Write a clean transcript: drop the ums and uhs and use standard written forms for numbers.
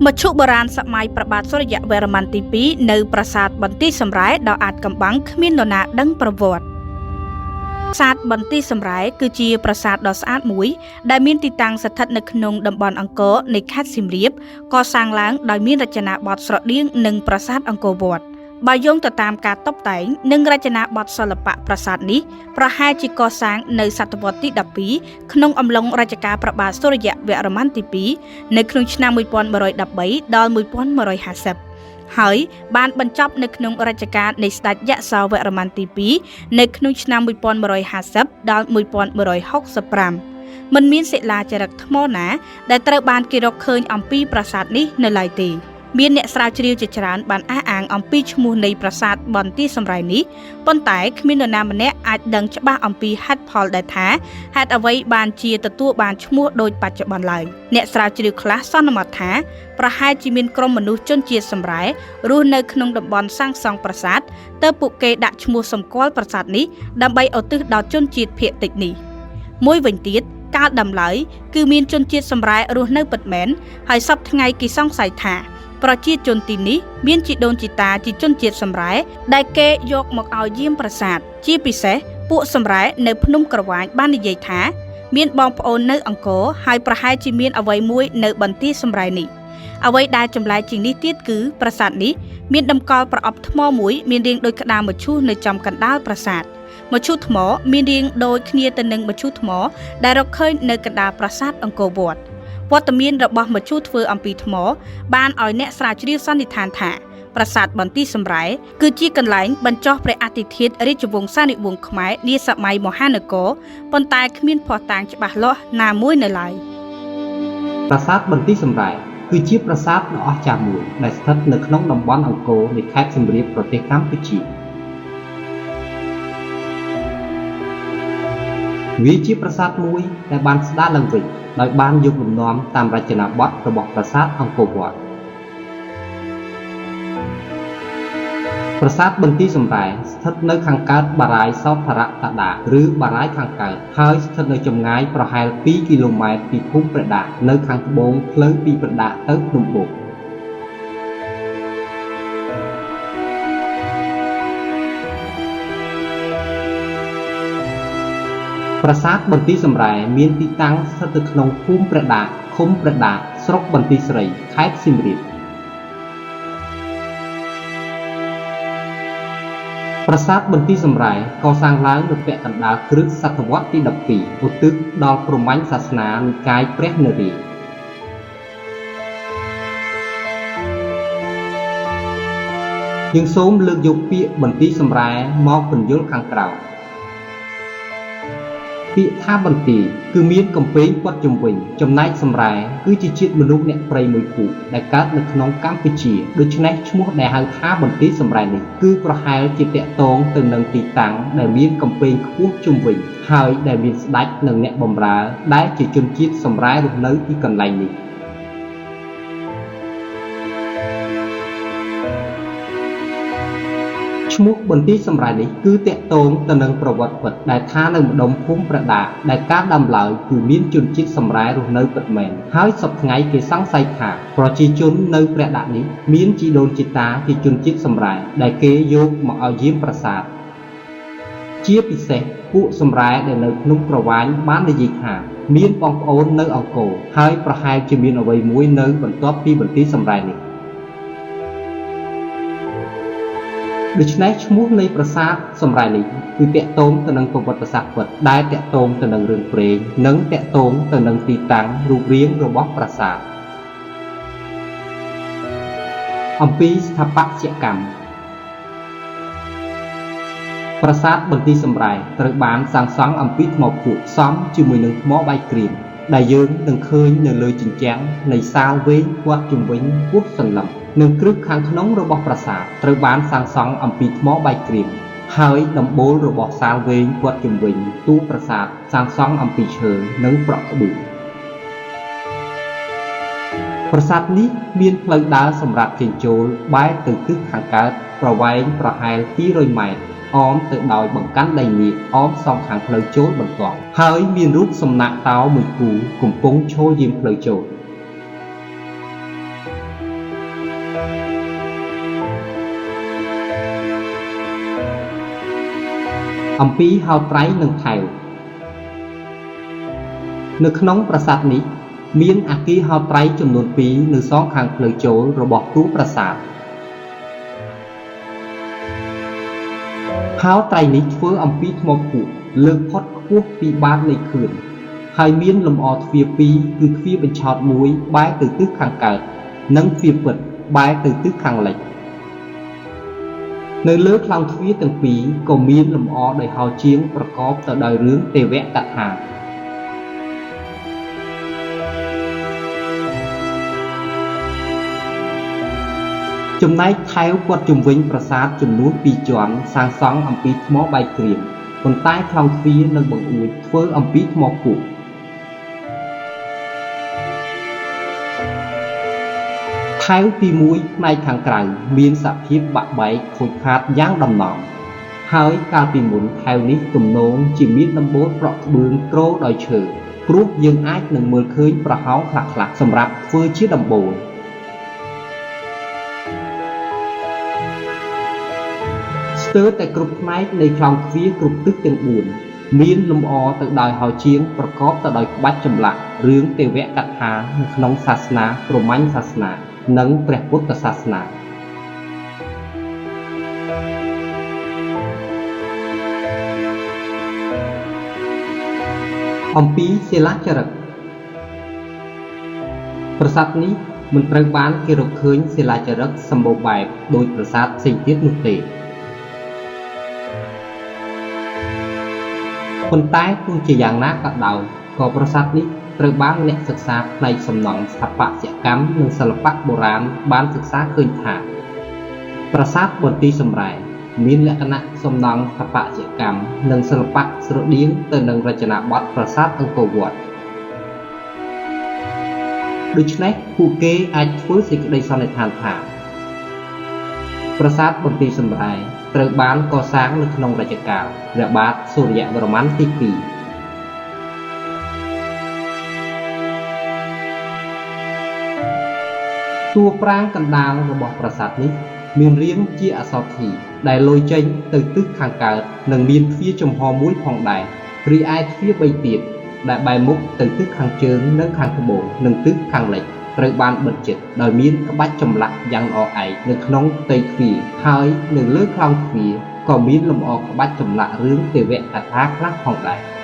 មជ្ឈបុរាណសម័យព្រះបាទសូរ្យវរ្ម័នទី 2 នៅប្រាសាទបន្ទាយសំរែដ៏អាចកំបាំងគ្មាននរណាដឹងប្រវត្តិប្រាសាទបន្ទាយសំរែគឺជាប្រាសាទដ៏ស្អាតមួយដែលមានទីតាំងស្ថិតនៅក្នុងតំបន់អង្គរនៃខេត្តសៀមរាបកសាងឡើងដោយមានរចនាបថស្រដៀងនឹងប្រាសាទអង្គរវត្តបើយោងទៅតាមការតុបតែងនិងរចនាបថសិល្បៈប្រាសាទនេះប្រហែលជាកសាងនៅសតវត្សទី 12 ក្នុងអំឡុងរជ្ជកាលព្រះបាទសូរ្យវរ្ម័នទី 2 នៅក្នុងឆ្នាំ 1113 ដល់ 1150 ហើយបានបញ្ចប់នៅក្នុងរជ្ជកាលនៃស្ដេចយសោវរ្ម័នទី 2 នៅក្នុងឆ្នាំ 1150 ដល់ 1165 មិនមានសិលាចារឹកថ្មណាដែលត្រូវបានគេរកឃើញអំពីប្រាសាទនេះនៅឡើយទេមានអ្នកស្រាវជ្រាវជាច្រើនបានអះអាងអំពីឈ្មោះនៃប្រាសាទបន្ទាយសំរែនេះប៉ុន្តែគ្មាននរណាម្នាក់អាចដឹងច្បាស់អំពីហេតុផលដែលថាហេតុអ្វីបានជាទទួលបានឈ្មោះដូចបច្ចុប្បន្នឡើយអ្នកស្រាវជ្រាវខ្លះសន្មតថាប្រហែលជាមានក្រុមមនុស្សជនជាតិសំរែរស់នៅក្នុងតំបន់សាងសង់ប្រាសាទទើបពួកគេដាក់ឈ្មោះសម្គាល់ប្រាសាទនេះដើម្បីឧទ្ទិសដល់ជនជាតិភាគតិចនេះមួយវិញទៀតកាលដើមឡើយគឺមានជនជាតិសំរែរស់នៅពិតមែនហើយសពថ្ងៃគេសង្ស័យថាប្រជាជនទីនេះមានជីដូនជីតាជាជនជាតិសំរែដែលគេយកមកឲ្យយាមប្រាសាទជាពិសេសពួកសំរែនៅភ្នំក្រវាញបាននិយាយថាមានបងប្អូននៅអង្គរហើយប្រហែលជាមានអ្វីមួយនៅបន្ទាយសំរែនេះអ្វីដែលចម្លែកជាងនេះទៀតគឺប្រាសាទនេះមានតម្កល់ប្រអប់ថ្មមួយមានរាងដូចក្តារមឈូសនៅចំកណ្ដាលប្រាសាទមឈូសថ្មមានរាងដូចគ្នាទៅនឹងមឈូសថ្មដែលរកឃើញនៅកណ្ដាលប្រាសាទអង្គរវត្តវត្តមានរបស់មឈូសធ្វើអំពីថ្មបានឲ្យអ្នកស្រាវជ្រាវសន្និដ្ឋានថាប្រាសាទបន្ទាយសំរែគឺជាកន្លែងបញ្ចុះព្រះអាទិធាតុរាជវង្សានុវង្សខ្មែរនាសម័យមហានគរប៉ុន្តែគ្មានភស្តុតាងច្បាស់លាស់ណាមួយនៅឡើយប្រាសាទបន្ទាយសំរែគឺជាប្រាសាទដ៏អស្ចារ្យមួយដែលស្ថិតនៅក្នុងតំបន់អង្គរនៃខេត្តសៀមរាបប្រទេសកម្ពុជាវាជាប្រាសាទមួយដែលបានស្ដារឡើងវិញដោយបានយកលំនាំតាមរចនាបថរបស់ប្រាសាទអង្គរវត្តប្រាសាទបន្ទាយសំរែស្ថិតនៅខាងកើតបារាយសោធរតដាឬបារាយខាងកើតហើយស្ថិតនៅចម្ងាយប្រហែល 2 គីឡូម៉ែត្រពីភូមិព្រះដាក់នៅខាងត្បូងផ្លូវពីព្រះដាក់ទៅភ្នំបូកប្រាសាទបន្ទាយសំរែមានទីតាំងស្ថិតនៅក្នុងភូមិព្រះដាក់ឃុំព្រះដាក់ស្រុកបន្ទាយស្រីខេត្តសៀមរាបប្រាសាទបន្ទាយសំរែកសាងឡើងនៅពាក់កណ្ដាលគ្រិស្តសតវត្សទី 12 ឧទ្ទិសដល់ព្រហ្មញ្ញសាសនានិកាយព្រះនរាយើងសូមលើកយកពាក្យបន្ទាយសំរែមកពន្យល់ខាងក្រោមពាក្យថាបន្ទាយគឺមានកំពែងព័ទ្ធជុំវិញចំណែកសំរែគឺជាជាតិមនុស្សអ្នកព្រៃមួយពូជដែលកើតនៅក្នុងកម្ពុជាដូច្នេះឈ្មោះដែលហៅថាបន្ទាយសំរែនេះគឺប្រហែលជាតាក់ទងទៅនឹងទីតាំងដែលមានកំពែងខ្ពស់ជុំវិញហើយដែលមានស្ដេចនិងអ្នកបម្រើដែលជាជនជាតិសំរែរស់នៅទីកន្លែងនេះឈ្មោះបន្ទាយសំរែនេះគឺតាក់ទងទៅនឹងប្រវត្តិពិតដែលថានៅម្ដុំភូមិព្រះដាក់ដែលកាលដើមឡើយគឺមានជនជាតិសំរែរស់នៅពិតមែនហើយសពថ្ងៃគេសង្ស័យថាប្រជាជននៅព្រះដាក់នេះមានជីដូនជីតាជាជនជាតិសំរែដែលគេយកមកឲ្យយាមប្រាសាទជាពិសេសពួកសំរែដែលនៅភ្នំក្រវាញបាននិយាយថាមានបងប្អូននៅអង្គរហើយប្រហែលជាមានអ្វីមួយនៅបន្ទាប់ពីបន្ទាយសំរែនេះដូច្នេះឈ្មោះនៃប្រាសាទសំរែនេះគឺតាក់ទងទៅនឹងប្រវត្តិសាស្ត្រពិតដែលតាក់ទងទៅនឹងរឿងព្រេងនិងតាក់ទងទៅនឹងទីតាំងរូបរាងរបស់ប្រាសាទអំពីស្ថាបត្យកម្មប្រាសាទបន្ទាយសំរែត្រូវបានសាងសង់អំពីថ្មភក់ផ្សំជាមួយនឹងថ្មបាយក្រៀមដែលយើងនឹងឃើញនៅលើជញ្ជាំងនៃសាលវែងព័ទ្ធជុំវិញពោះសន្លឹមនិងគ្រឹះខាងក្នុងរបស់ប្រាសាទត្រូវបានសាងសង់អំពីថ្មបាយក្រៀមហើយដំបូលរបស់សាលវែងព័ទ្ធជុំវិញតួប្រាសាទសាងសង់អំពីឈើនិងប្រក់ក្បឿងប្រាសាទនេះមានផ្លូវដើរសម្រាប់ចេញចូលបែរទៅទិសខាងកើតប្រវែងប្រហែល 200 ម៉ែត្រអមទៅដោយបង្កាន់ដីនាគអមសងខាងផ្លូវចូលបន្ទាប់ហើយមានរូបសំណាកតោមួយគូកំពុងឈរយាមផ្លូវចូល អំពីហោត្រៃនិងថែវនៅក្នុងប្រាសាទនេះមានអគារហោត្រៃចំនួន2នៅសងខាងផ្លូវចូលរបស់តួប្រាសាទហោត្រៃនេះធ្វើអំពីថ្មភក់លើកផុតខ្ពស់ពីបាតនៃខឿនហើយមានលម្អទ្វារ2គឺទ្វារបញ្ឆោតមួយបែរទៅទិសខាងកើតនិងទ្វារពិតបែរទៅទិសខាងលិចនៅលើខ្លោងទ្វារទាំងពីរក៏មានលម្អដោយហោជាងប្រកបទៅដោយរឿងទេវកថាចំណែកថែវព័ទ្ធជុំវិញប្រាសាទចំនួន2ជាន់សាងសង់អំពីថ្មបាយក្រៀមប៉ុន្តែខ្លោងទ្វារនិងបង្អួចធ្វើអំពីថ្មភក់ថែវទី1ផ្នែកខាងក្រៅមានសភាពបាក់បែកខូចខាតយ៉ាងដំណំហើយកាលពីមុនថែវនេះទំនងជាមានដំបូលប្រក់ក្បឿងទ្រដោយឈើព្រោះយើងអាចនឹងមើលឃើញប្រហោងខ្លះៗសម្រាប់ធ្វើជាដំបូលស្ទើរតែគ្រប់ផ្នែកនៃខ្លោងទ្វារគ្រប់ទិសទាំង4មានលម្អទៅដោយហោជាងប្រកបទៅដោយក្បាច់ចម្លាក់រឿងទេវកថានៅក្នុងសាសនាព្រហ្មញ្ញសាសនានិងព្រះពុទ្ធសាសនាអំពីសិលាចារឹកប្រាសាទនេះមិនត្រូវបានគេរកឃើញសិលាចារឹកសម្បូរបែបដោយប្រាសាទផ្សេងទៀតនោះទេប៉ុន្តែទោះជាយ៉ាងណាក៏ដោយក៏ប្រាសាទនេះត្រូវបានអ្នកសិក្សាផ្នែកសំណង់ស្ថាបត្យកម្មនិងសិល្បៈបុរាណបានសិក្សាឃើញថាប្រាសាទបន្ទាយសំរែមានលក្ខណៈសំណង់ស្ថាបត្យកម្មនិងសិល្បៈស្រដៀងទៅនឹងរចនាបថប្រាសាទអង្គរវត្តដូច្នេះពួកគេអាចធ្វើសេចក្តីសន្និដ្ឋានថាប្រាសាទបន្ទាយសំរែត្រូវបានកសាងនៅក្នុងរជ្ជកាលព្រះបាទសូរ្យវរ្ម័នទី2តួប្រាង្គកណ្ដាលរបស់ប្រាសាទនេះមានរាងជាអក្សរ T ដែលលយចេញទៅទិសខាងកើតនិងមានទ្វារចំហមួយផងដែររីឯទ្វារ3ទៀតដែលបែរមុខទៅទិសខាងជើងនិងខាងត្បូងនិងទិសខាងលិចត្រូវបានបិទជិតដោយមានក្បាច់ចម្លាក់យ៉ាងល្អឯកនៅក្នុងផ្ទៃទ្វារហើយនៅលើខ្លោងទ្វារក៏មានលម្អក្បាច់ចម្លាក់រឿងទេវកថាខ្លះផងដែរ